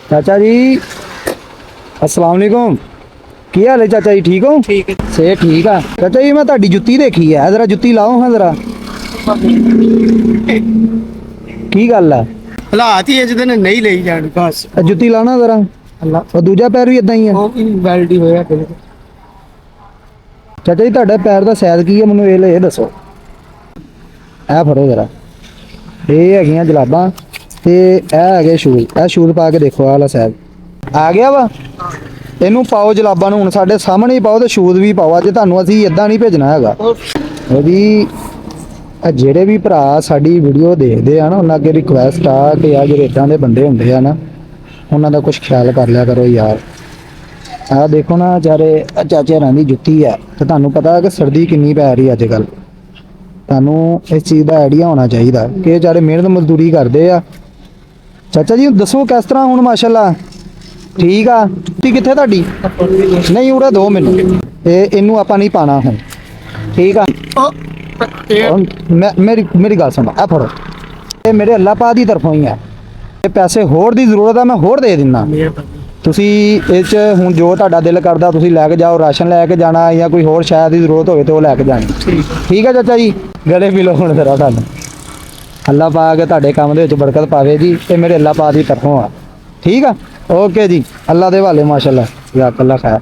चाचा जी अस्सलाम वालेकुम। की हाल है चाचा जी, ठीक हो? ठीक है। से ठीक है चाचा जी। मैं ਤੁਹਾਡੀ ਜੁੱਤੀ ਦੇਖੀ ਹੈ, जरा जुत्ती लाओ हाँ जरा। की गल है? हालात ही इस दिन नहीं ले जान बस जुत्ती लाना जरा। अल्लाह और दूजा पैर भी इदा ही है। ਉਹ ਵੀ ਵੈਲਡੀ ਹੋਇਆ ਦਿਲ ਚਾਚਾ ਜੀ ਤੁਹਾਡੇ ਪੈਰ ਦਾ ਸਾਈਜ਼ ਕੀ ਹੈ, ਮੈਨੂੰ ਇਹ ਦੱਸੋ। ਇਹ ਫੜੋ ਜਰਾ। ਇਹ ਹੈਗੀਆਂ ਜਲਾਬਾਂ ਤੇ ਇਹ ਹੈਗੇ ਸ਼ੂਜ਼। ਇਹ ਸ਼ੂਜ਼ ਪਾ ਕੇ ਦੇਖੋ, ਆਹ ਵਾਲਾ ਸਾਈਜ਼ ਆ ਗਿਆ ਵਾ। ਇਹਨੂੰ ਪਾਓ ਜਲਾਬਾਂ ਨੂੰ, ਹੁਣ ਸਾਡੇ ਸਾਹਮਣੇ ਹੀ ਪਾਓ ਤੇ ਸ਼ੂਜ਼ ਵੀ ਪਾਓ। ਅੱਜ ਤੁਹਾਨੂੰ ਅਸੀਂ ਇਦਾਂ ਨਹੀਂ ਭੇਜਣਾ ਹੈਗਾ। ਉਹਦੀ ਜਿਹੜੇ ਵੀ ਭਰਾ ਸਾਡੀ ਵੀਡੀਓ ਦੇਖਦੇ ਆ ਨਾ, ਉਹਨਾਂ ਅੱਗੇ ਰਿਕੁਐਸਟ ਆ ਕਿ ਆ ਜਿਹੜੇ ਇਦਾਂ ਦੇ ਬੰਦੇ ਹੁੰਦੇ ਆ ਨਾ, ਉਹਨਾਂ ਦਾ ਕੁਝ ਖਿਆਲ ਕਰ ਲਿਆ ਕਰੋ ਯਾਰ। ਆਹ ਦੇਖੋ ਨਾ ਵਿਚਾਰੇ ਚਾਚੇ ਹਰਾਂ ਦੀ ਜੁੱਤੀ ਹੈ, ਤੇ ਤੁਹਾਨੂੰ ਪਤਾ ਹੈ ਕਿ ਸਰਦੀ ਕਿੰਨੀ ਪੈ ਰਹੀ ਅੱਜ ਕੱਲ। ਤੁਹਾਨੂੰ ਇਸ ਚੀਜ਼ ਦਾ ਆਈਡੀਆ ਹੋਣਾ ਚਾਹੀਦਾ ਕਿ ਵਿਚਾਰੇ ਮਿਹਨਤ ਮਜ਼ਦੂਰੀ ਕਰਦੇ ਆ। ਚਾਚਾ ਜੀ ਦੱਸੋ ਕਿਸ ਤਰ੍ਹਾਂ ਹੁਣ? ਮਾਸ਼ਾਅੱਲਾ ਠੀਕ ਆ। ਜੁੱਤੀ ਕਿੱਥੇ ਤੁਹਾਡੀ? ਨਹੀਂ ਉਰੇ ਦੋ ਮੈਨੂੰ। ਇਹਨੂੰ ਆਪਾਂ ਨਹੀਂ ਪਾਣਾ ਹੁਣ, ਠੀਕ ਆ। ਹੁਣ ਮੇਰੀ ਗੱਲ ਸੁਣੋ, ਆ ਫੜੋ। ਇਹ ਮੇਰੇ ਅੱਲਾਹ ਪਾਕ ਦੀ ਤਰਫੋਂ ਹੀ ਆ। ਇਹ ਪੈਸੇ ਹੋਰ ਦੀ ਜ਼ਰੂਰਤ ਆ, ਮੈਂ ਹੋਰ ਦੇ ਦਿੰਦਾ। ਤੁਸੀਂ ਇਹ 'ਚ ਹੁਣ ਜੋ ਤੁਹਾਡਾ ਦਿਲ ਕਰਦਾ ਤੁਸੀਂ ਲੈ ਕੇ ਜਾਓ। ਰਾਸ਼ਨ ਲੈ ਕੇ ਜਾਣਾ ਜਾਂ ਕੋਈ ਹੋਰ ਸ਼ਾਇਦ ਦੀ ਜ਼ਰੂਰਤ ਹੋਵੇ ਤਾਂ ਉਹ ਲੈ ਕੇ ਜਾਣੀ। ਠੀਕ ਹੈ ਚਾਚਾ ਜੀ, ਗਲੇ ਮਿਲੋ ਹੁਣ ਜ਼ਰਾ ਤੁਹਾਨੂੰ। ਅੱਲਾਹ ਪਾਕ ਤੁਹਾਡੇ ਕੰਮ ਦੇ ਵਿੱਚ ਬਰਕਤ ਪਾਵੇ ਜੀ। ਇਹ ਮੇਰੇ ਅੱਲਾਹ ਪਾਕ ਦੀ ਤਰਫੋਂ ਆ, ਠੀਕ ਆ। ਓਕੇ ਜੀ, ਅੱਲਾਹ ਦੇ ਹਵਾਲੇ। ਮਾਸ਼ਾਅੱਲਾ, ਜਜ਼ਾਕ ਅੱਲਾਹ ਖੈਰ।